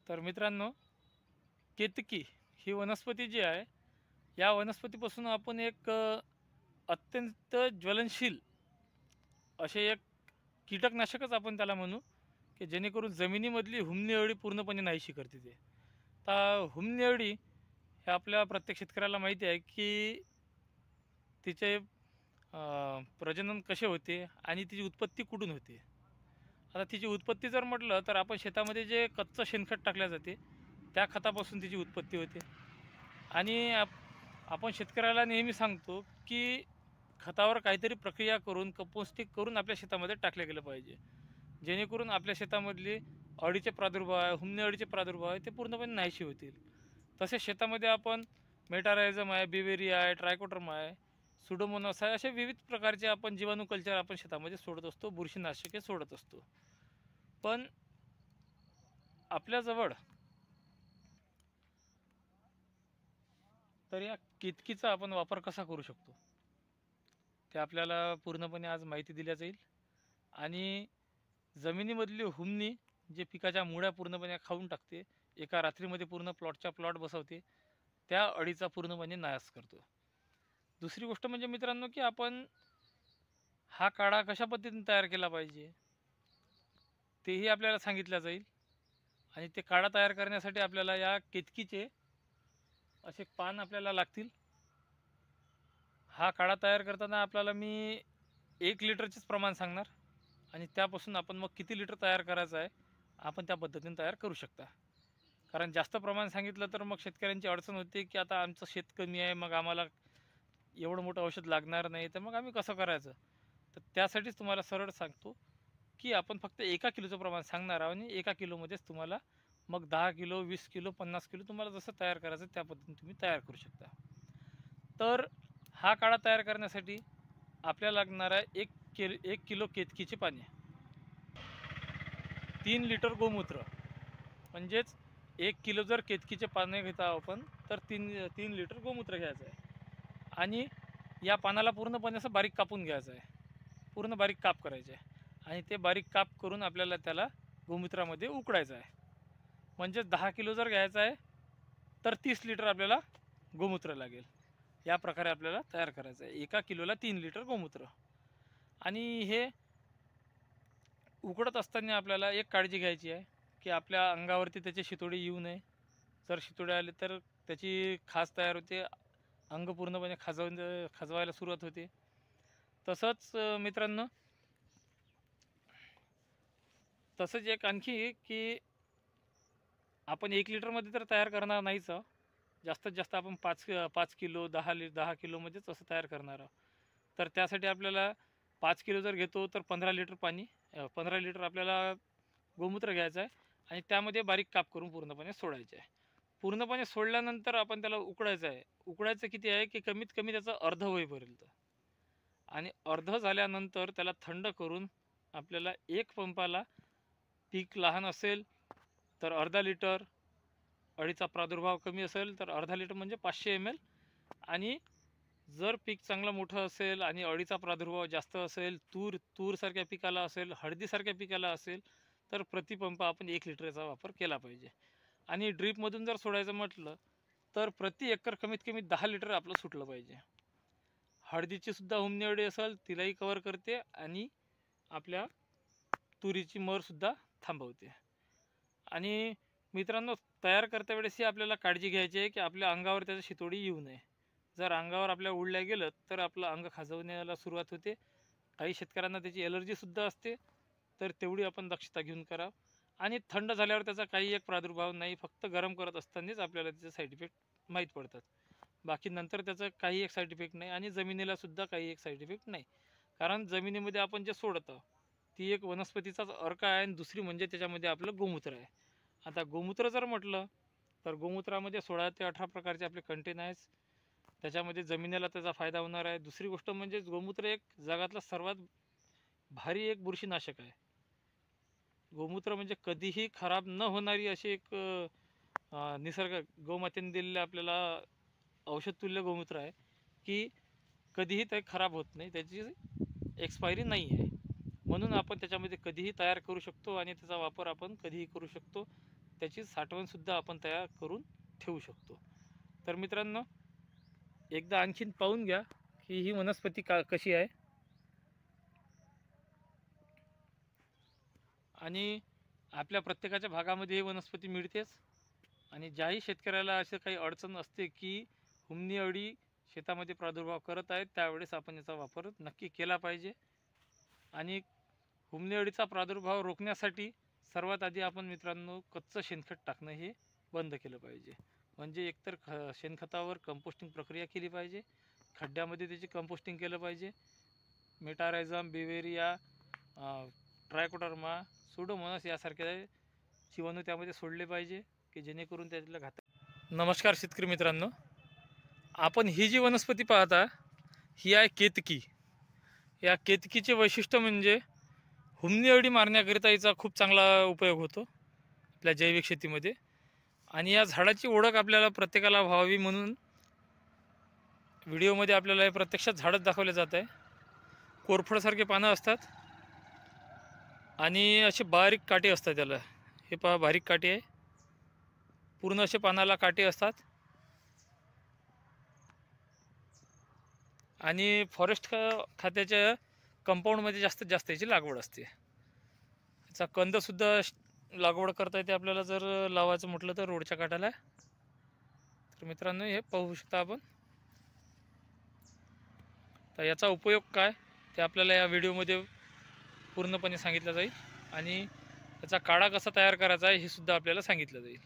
तर मित्रांनो, केतकी ही वनस्पती जी आहे, या वनस्पतीपासून आपण एक अत्यंत ज्वलनशील असे एक कीटकनाशकच आपण त्याला म्हणू, की जेणेकरून जमिनीमधली हुमणी अळी पूर्णपणे नाहीशी करते ते. तर हुमणी अळी हे आपल्या प्रत्येक शेतकऱ्याला माहिती आहे, की तिचे प्रजनन कसे होते आणि तिची उत्पत्ती कुठून होते. आता तिची उत्पत्ती जर म्हटलं तर आपण शेतामध्ये जे कच्चं शेणखत टाकल्या जाते, त्या खतापासून तिची उत्पत्ती होते. आणि आपण शेतकऱ्याला नेहमी सांगतो, की खतावर काहीतरी प्रक्रिया करून कंपोस्टिंग करून आपल्या शेतामध्ये टाकलं गेलं पाहिजे. जेणेकरून आपल्या शेतामधली अळीचे प्रादुर्भाव आहे, हुमणी अळीचे प्रादुर्भाव आहे, ते पूर्णपणे नाहीसे होतील. तसेच शेतामध्ये आपण मेटारायझम आहे, बिवेरिया आहे, ट्रायकोडर्मा आहे, सुडोमोनास आहे, असे विविध प्रकारचे आपण जीवाणू कल्चर आपण शेतामध्ये सोडत असतो, बुरशीनाशके सोडत असतो. पण आपल्याजवळ तर या केतकीचा आपण वापर कसा करू शकतो, ते आपल्याला पूर्णपणे आज माहिती दिल्या जाईल. आणि जमिनीमधली हुमणी जे पिकाच्या मुळ्या पूर्णपणे खाऊन टाकते, एका रात्रीमध्ये पूर्ण प्लॉटच्या प्लॉट बसवते, त्या अळीचा पूर्णपणे नाश करतो. दुसरी गोष्ट म्हणजे मित्रांनो, की आपण हा काढा कशा पद्धतीने तयार केला पाहिजे, तेही आपल्याला सांगितलं जाईल. आणि ते काढा तयार करण्यासाठी आपल्याला या केतकीचे असे पान आपल्याला लागतील. हा काढा तयार करताना आपल्याला मी 1 लिटरचेच प्रमाण सांगणार, आणि त्यापासून आपण मग किती लिटर तयार करायचं आहे आपण त्या पद्धतीने तयार करू शकता. कारण जास्त प्रमाण सांगितलं तर मग शेतकऱ्यांची अडचण होते, की आता आमचं शेत कमी आहे, मग आम्हाला एवढं मोठं औषध लागणार नाही, तर मग आम्ही कसं करायचं. तर त्यासाठीच तुम्हाला सरळ सांगतो, की आपण फक्त 1 किलोचं प्रमाण सांगणार आहोत, आणि 1 किलोमध्येच तुम्हाला मग 10 किलो, 20 किलो, 50 किलो तुम्हाला जसं तयार करायचं त्या पद्धतीने तुम्ही तयार करू शकता. तर हा काढा तयार करण्यासाठी आपल्याला लागणार आहे 1 किलो केतकीची पाने, 3 लिटर गोमूत्र. म्हणजेच 1 किलो जर केतकीचे पाने घेता आपण, तर 3 लिटर गोमूत्र घ्यायचं आहे. आणि या पानाला पूर्णपणे असं बारीक कापून घ्यायचं आहे, पूर्ण बारीक काप करायचे आहे. आणि ते बारीक काप करून आपल्याला त्याला गोमूत्रामध्ये उकडायचं आहे. म्हणजेच 10 किलो जर घ्यायचं आहे तर 30 लिटर आपल्याला गोमूत्र लागेल. या प्रकारे आपल्याला तयार करायचं आहे. 1 किलोला 3 लिटर गोमूत्र. आणि हे उकडत असताना आपल्याला एक काळजी घ्यायची आहे, की आपल्या अंगावरती त्याचे शितोडे येऊ नये. जर शितोडे आले तर त्याची खाज तयार होते, अंग पूर्णपणे खाजवायला सुरुवात होते. तसंच मित्रांनो, तसंच एक आणखी, की आपण 1 लिटरमध्ये तर तयार करणार नाहीच आहोत. जास्तीत जास्त आपण 5 किलो 10 किलोमध्येच असं तयार करणार आहोत. तर त्यासाठी आपल्याला 5 किलो जर घेतो तर 15 लिटर पाणी, 15 लिटर आपल्याला गोमूत्र घ्यायचं आहे. आणि त्यामध्ये बारीक काप करून पूर्णपणे सोडायचे आहे. पूर्णपणे सोडल्यानंतर आपण त्याला उकडायचं आहे. उकडायचं किती आहे, की कमीत कमी त्याचं अर्ध होईपर्यंत. आणि अर्ध झाल्यानंतर त्याला थंड करून आपल्याला एक पंपाला, पीक लहान असेल तर अर्धा लिटर, अळीचा प्रादुर्भाव कमी असेल तर अर्धा लिटर म्हणजे 500 ml. आणि जर पीक चांगलं मोठं असेल आणि अळीचा प्रादुर्भाव जास्त असेल, तूरसारख्या पिकाला असेल, हळदीसारख्या पिकाला असेल, तर प्रतिपंप आपण 1 लिटरचा वापर केला पाहिजे. आणि ड्रीपमधून जर सोडायचं म्हटलं तर प्रति एकर कमीत कमी 10 लिटर आपलं सुटलं पाहिजे. हळदीची सुद्धा हुमणी अळी असेल तिलाही कवर करते, आणि आपल्या तुरीची मरसुद्धा थांबवते. आणि मित्रांनो, तयार करता वेळेसही आपल्याला काळजी घ्यायची आहे, की आपल्या अंगावर त्याचं शितोडी येऊ नये. जर अंगावर आपल्या उडल्या गेलं तर आपलं अंग खाजवण्याला सुरुवात होते. काही शेतकऱ्यांना त्याची ॲलर्जीसुद्धा असते. तर तेवढी आपण दक्षता घेऊन करावं. आणि थंड झाल्यावर त्याचा काही एक प्रादुर्भाव नाही, फक्त गरम करत असतानाच आपल्याला त्याचे साईड इफेक्ट माहीत पडतात. बाकी नंतर त्याचं काही एक साईड इफेक्ट नाही, आणि जमिनीलासुद्धा काही एक साईड इफेक्ट नाही. कारण जमिनीमध्ये आपण जे सोडतो ती एक वनस्पतीचाच अर्क आहे, आणि दुसरी म्हणजे त्याच्यामध्ये आपलं गोमूत्र आहे. आता गोमूत्र जर म्हटलं तर गोमूत्रामध्ये 16 ते 18 प्रकारचे आपले कंटेन आहेत. त्याच्यामध्ये जमिनीला त्याचा फायदा होणार आहे. दुसरी गोष्ट म्हणजे गोमूत्र एक जगातला सर्वात भारी एक बुरशीनाशक आहे. गोमूत्र म्हणजे कधीही खराब न होणारी अशी एक निसर्ग गोमातेने दिलेलं आपल्याला औषधतुल्य गोमूत्र आहे, की कधीही ते खराब होत नाही, त्याची एक्सपायरी नाही आहे. म्हणून आपण त्याच्यामध्ये कधीही तयार करू शकतो, आणि त्याचा वापर आपण कधीही करू शकतो. त्याची साठवणसुद्धा आपण तयार करून ठेवू शकतो. तर मित्रांनो, एकदा आणखीन पाहून घ्या की ही वनस्पती कशी आहे. आणि आपल्या प्रत्येकाच्या भागामध्ये ही वनस्पती मिळतेच. आणि ज्याही शेतकऱ्याला असं काही अडचण असते की हुमणी अळी शेतामध्ये प्रादुर्भाव करत आहेत, त्यावेळेस आपण याचा वापर नक्की केला पाहिजे. आणि हुमणी अळीचा प्रादुर्भाव रोखण्यासाठी सर्वात आधी आपण मित्रांनो कच्चं शेणखत टाकणं हे बंद केलं पाहिजे. म्हणजे एकतर शेणखतावर कंपोस्टिंग प्रक्रिया केली पाहिजे, खड्ड्यामध्ये त्याची कंपोस्टिंग केलं पाहिजे. मेटारायझम, बिवेरिया, ट्रायकोडर्मा, सुडोमोनास यासारखे जीवाणू त्यामध्ये सोडले पाहिजे की जेणेकरून त्याला घातक. नमस्कार शेतकरी मित्रांनो, आपण ही जी वनस्पती पाहता ही आहे केतकी. या केतकीचे वैशिष्ट्य म्हणजे हुमणी अळी मारण्याकरिता याचा खूप चांगला उपयोग होतो आपल्या जैविक शेतीमध्ये. आणि या झाडाची ओळख आपल्याला प्रत्येकाला व्हावी म्हणून व्हिडिओमध्ये आपल्याला हे प्रत्यक्षात झाडच दाखवले जात आहे. कोरफडसारखे पानं असतात आणि असे बारीक काटे असतात त्याला. हे पहा, बारीक काटे आहे, पूर्ण असे पानाला काटे असतात. आणि फॉरेस्ट खात्याच्या कंपाऊंडमध्ये जास्तीत जास्त याची लागवड असते. याचा कंदसुद्धा लागवड करता येते आपल्याला जर लावायचं म्हटलं तर रोडच्या काठाला. तर मित्रांनो, हे पाहू शकता आपण. तर याचा उपयोग काय ते आपल्याला या व्हिडिओमध्ये पूर्णपणे सांगितलं जाईल. आणि याचा काढा कसा तयार करायचा आहे हे सुद्धा आपल्याला सांगितलं जाईल.